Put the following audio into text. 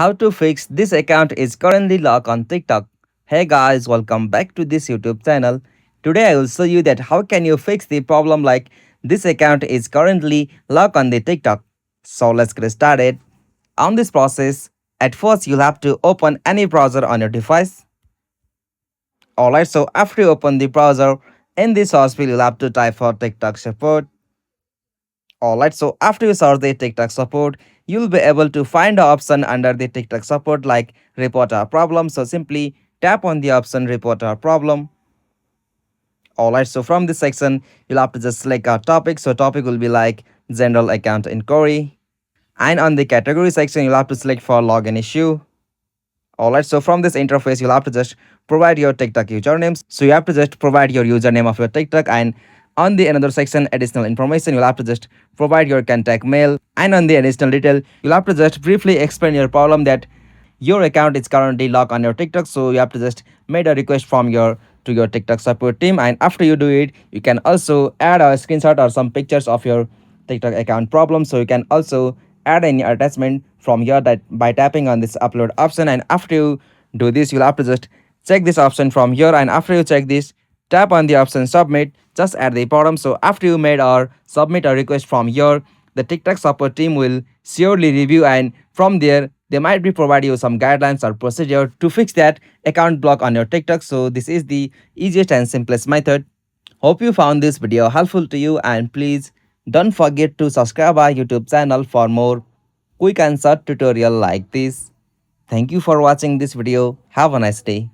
how to fix this account is currently locked on TikTok. Hey guys, welcome back to this YouTube channel. Today I will show you that how can you fix the problem like this account is currently locked on the TikTok. So let's get started. On this process, at first you'll have to open any browser on your device. Alright, so after you open the browser, in this search field you'll have to type for TikTok support. Alright, so after you search the TikTok support, you'll be able to find the option under the TikTok support like report our problem. So simply tap on the option report our problem. Alright, so from this section, you'll have to just select a topic. So topic will be like general account inquiry. And on the category section, you'll have to select for login issue. Alright, so from this interface, you'll have to just provide your TikTok usernames. So you have to just provide your username of your TikTok, and on the another section, additional information, you'll have to just provide your contact mail, and on the additional detail, you'll have to just briefly explain your problem that your account is currently locked on your TikTok. So you have to just make a request from your to your TikTok support team, and after you do it, you can also add a screenshot or some pictures of your TikTok account problem. So you can also add any attachment from here that by tapping on this upload option, and after you do this, you'll have to just check this option from here, and after you check this, tap on the option submit just at the bottom. So after you made or submit a request from here, the TikTok support team will surely review, and from there they might be provide you some guidelines or procedure to fix that account block on your TikTok. So this is the easiest and simplest method. Hope you found this video helpful to you, and please don't forget to subscribe our YouTube channel for more quick and short tutorial like this. Thank you for watching this video. Have a nice day.